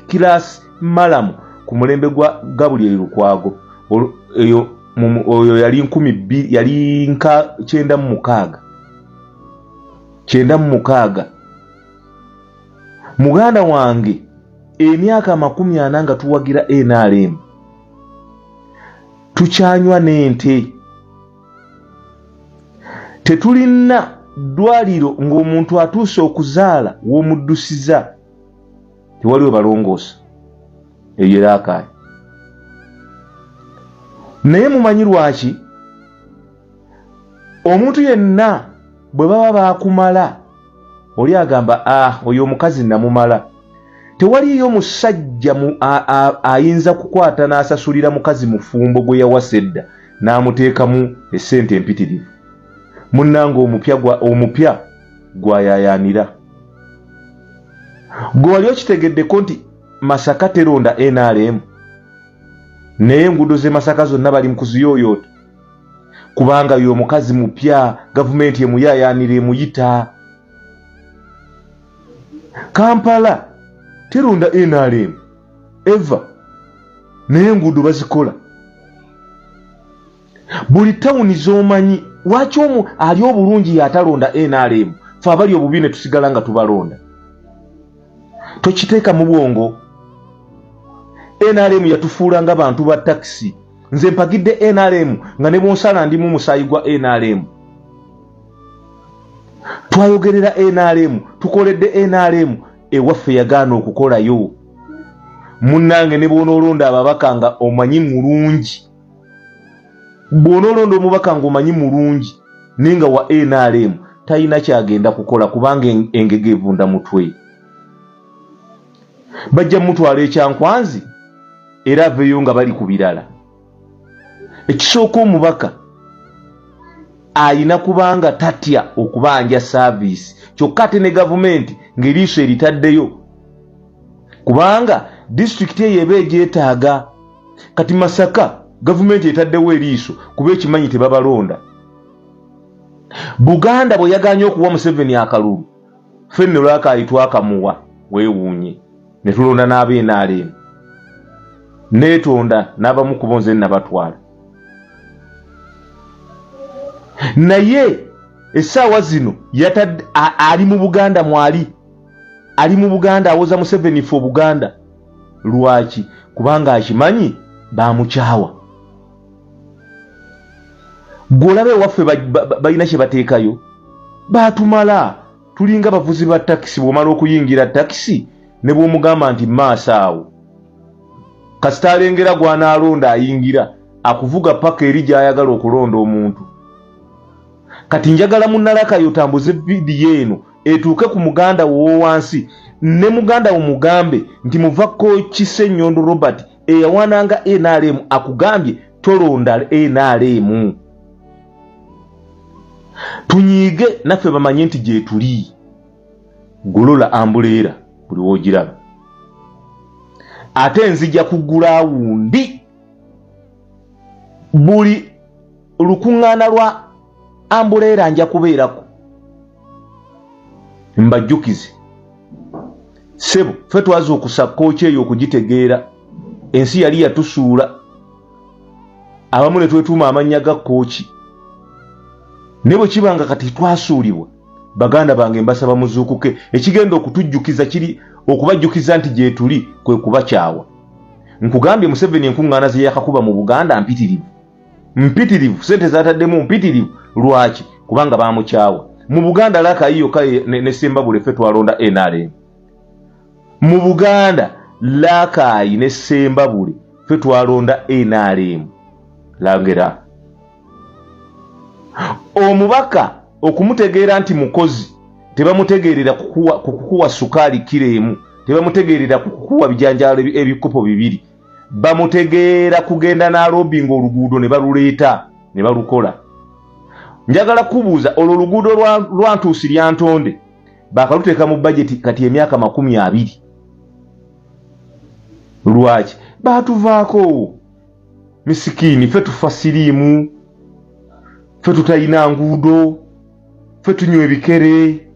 class Malamu ku mulembe gwa Gabriel Lukwago oyo yali 996 muganda wange emyaka 40 nga tuwagira NRM tukyanywa n'ente tetulina ddwaliro ng'omuntu atuuse okuzaala w'omuddusiza tewaliwo balongoosa eyo Lakaayi naye mumanyi lwaki omuntu yenna bwe baba baakumala oli agamba oyo omukazi namumala tewaliyo musajja ayinza kukwata n'asasulira mukazi mufumbo gwe yawasedda n'amuteekamu essente empitirivu munnanga omupya gwayayaanira gwe wali okitegeddeko nti Masaka teronda NRM naye enguudo z'e Masaka zonna bali mu kuziyooyoota kubanga yo omukazi mupya gavumenti emuyayaanira emuyita. Kampala teronda NRM eva naye enguudo bazikola buli tawuni z'omanyi lwaki ali obulungi yatalonda NRM fe abali obubi ne tusigala nga tubalonda tokiteeka mu bwongo. NRM yatufuula nga bantu ba taxi nze mpagidde NRM nga ne bonsala ndimu musaayi gwa NRM twayogerera NRM tukoledde NRM ewaffe yagaana okukolayo munnange ne bw'onoolonda ababaka nga omanyi mulungi bw'onoolonda omubaka nga omanyi mulungi naye nga wa NRM talina kyagenda kukola kubanga engege evunda mutwe bajja mutwala ekyankwanzi era aveeyo nga bali ku birala. Ekisooka omubaka ayina kubanga tatya okubanja service kyokka ate ne gavumenti ng'eriiso eritaddeyo kubanga disitulikiti eyo eba egyetaaga kati Masaka gavumenti etaddewo eriiso kuba ekimanyi tebabalonda. Buganda bwe yaganye okuwa Museveni akalulu ffenna Lakaayi twakamuwa weewuunye ne tulonda n'ab'NRM neetonda n'abamu ku bo nze nabatwala naye essaawa zino yatadde ali mu Buganda mwali ali mu Buganda awoza Museveni ffe Buganda lwaki kubanga akimanyi baamukyawa. Gwolabe waffe balina kye bateekayo baatumala tulinga bavuzi ba takisi bw'omala okuyingira takisi ne bw'omugamba nti maaso awo kasita alengera gwanaalonda ayingira akuvuga paka eri gy'ayagala okulonda omuntu. Kati njagala munnalakayo otambuze vidiyo eno etuuke ku muganda wo wansi ne muganda wo mugambe nti muvako Kisenyondo Robert eyawananga NRM akugambye tolonda NRM. Tunyiige naffe bamanye nti gye tuli golola ambuleera buli woogiraba ate nzija kugula wundi buli lukuŋŋaana lwa ambuleera nja kubeerako mbajjukize sebo ffe twaza okusa kooki eyo okugitegeera ensi yali yatusuula abamu ne twetuuma amannya ga kooki ne bwe kibanga kati twasuulibwa baganda bange mbasaba muzuukuke ekigenda okutujjukiza kiri okubajjukiza nti gye tuli kwe kubakyawa nkugambye Museveni enkuŋŋaana ze yakakuba mu Buganda mpitirivu sente zataddemu mpitirivu lwaki kubanga baamukyawa mu Buganda Lakayi yokka ne Ssembabule ffe twalonda NRM mu Buganda Lakayi ne Ssembabule ffe twalonda NRM langera omubaka okumutegeera nti mukozi tebamutegeerera kukuwa sukaali kireemu tebamutegeerera kukuwa bijanjaalo ebikopo bibiri bamutegeera kugenda n'alobi ng'oluguudo ne baluleeta ne balukola njagala kubuuza olwo oluguudo lwa Ntuusi Lyantonde bakaluteeka mu bajeti kati emyaka 20 lwaki baatuvaako misikini ffe tufa siriimu ffe tutayina nguudo ffe tunywa ebikere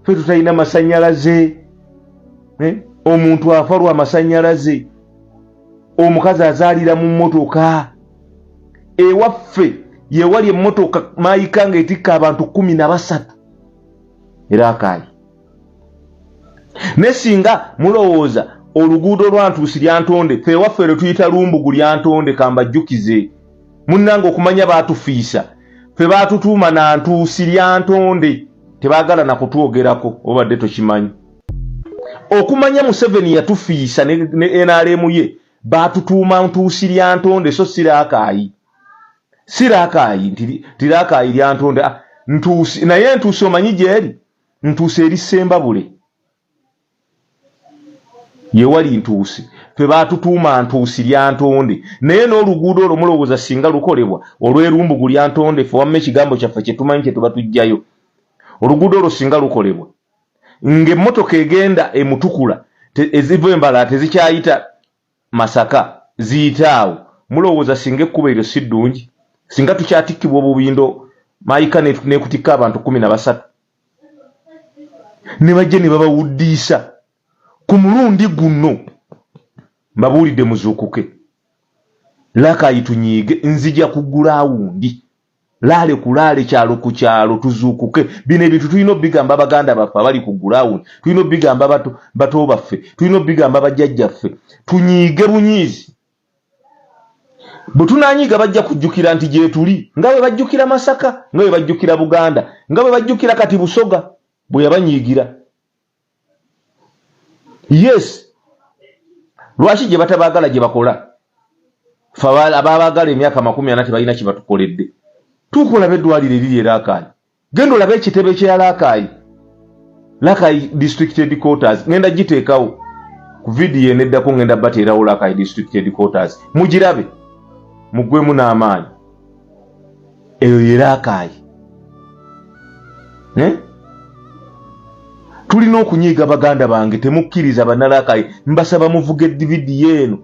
ffe tutayina masannyalaze omuntu afa lwa masannyalaze omukazi azaalira mu mmotoka ewaffe yewali emmotoka maayika ng'etikka abantu 13 era akaayi ne singa mulowooza oluguudo lwa Ntuusi Lyantonde ffe ewaffe lwe tuyita Lumbugu Lyantonde kambajjukize munnange okumanya baatufiisa ffe baatutuuma na Ntuusi Lyantonde tebaagala na kutwogerako obadde tokimanyi okumanya Museveni yatufiisa ne NRM ye baatutuuma Ntuusi Lyantonde so Siraakaayi Tirakayi Lyantonde Ntuusi naye Ntuusi omanyi gyeri Ntuusi eri Ssembabule yewali Ntuusi ffe baatutuuma Ntuusi Lyantonde naye n'oluguudo olwo mulowooza singa lukolebwa olw'Erumbugu Lyantonde ffe wamme ekigambo kyaffe kye tumanyi kye tuba tujjayo oluguudo olwo singa lukolebwa ng'emmotoka egenda emutukula eziva Embala tezikyayita Masaka ziyitaawo mulowooza singa ekkuba eryo si ddungi singa tukyatikkibwa obubindo maayika n'ekutikka abantu 13 ne bajja ne babawuddiisa ku mulundi guno mbabuulidde muzuukuke Lakayi tunyiige nzija kugula awundi laale ku laale kyalo ku kyalo tuzuukuke bino ebintu tulina obigamba baganda baffe abali kugula awundi tulina obigamba bato baffe tulina obigamba bajjajjaffe tunyiige bunyiizi bwe tunanyiiga bajja kujjukira nti gye tuli nga bwe bajjukira Masaka nga bwe bajjukira Buganda nga bwe bajjukira kati Busoga bwe yabanyiigira yes lwaki gye batabaagala gye bakola fe ababaagala emyaka 40 tebalina kye batukoledde tukulaba eddwaliro eriri e Lakayi genda olabe ekitebe kya Lakayi district headquarters ngenda giteekawo ku vidiyo eneddako ngenda bateerawo Lakayi district headquarters mugirabe muggwemu n'amaanyi eyo ye Lakayi tulina okunyiiga baganda bange temukkiriza bannalakayi mbasaba muvuga edividiyo eno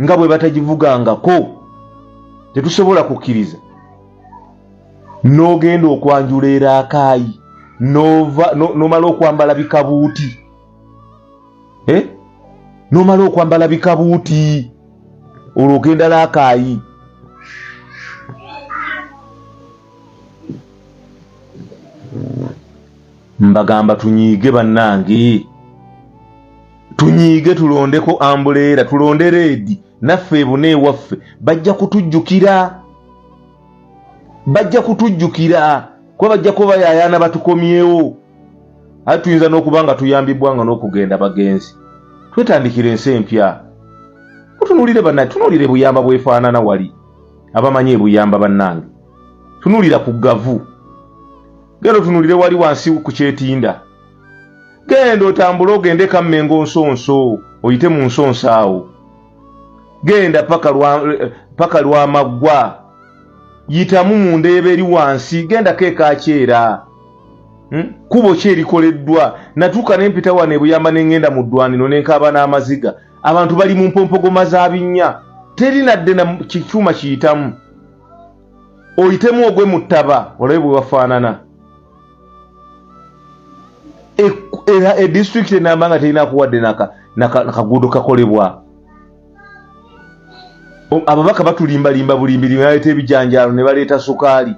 nga bwe batagivugangako tetusobola kukkiriza n'ogenda okwanjula e Lakayi n'omala okwambala bikabuuti n'omala okwambala bikabuuti olwo ogenda Lakayi mbagamba tunyiige bannange tunyiige tulondeko ambuleera tulonde reedi naffe ebune ewaffe bajja kutujjukira kuba bajja kuba yaayaana batukomyewo ate tuyinza n'okuba nga tuyambibwanga n'okugenda bagenzi twetandikira ensi empya tutunuulire bannange tunuulire buyamba bwefaanana wali abamanyi ebuyamba bannange tunuulira ku gavu genda otunuulire wali wansi ku kyetinda genda otambule ogende Kammengo Nsonso oyite mu Nsonso awo genda paka Lwamaggwa yitamu mu Ndeeba eri wansi genda Kakyera kubo ki erikoleddwa natuuka ne mpita wano ebuyamba ne ngenda mu ddwaniro ne nkaaba n'amaziga abantu bali mu mpompogoma za binnya teri nadde na kikyuma kiyitamu oyitemu ogwe mu ttaba olabe bwe wafaanana district enamba nga terina kuwadde nakaguudo kakolebwa ababaka batulimbalimba bulimbiri ne baleeta ebijanjaalo ne baleeta sukaali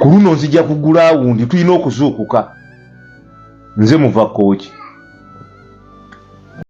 ku luno nzija kugula awundi tulina okuzuukuka nze muva kooki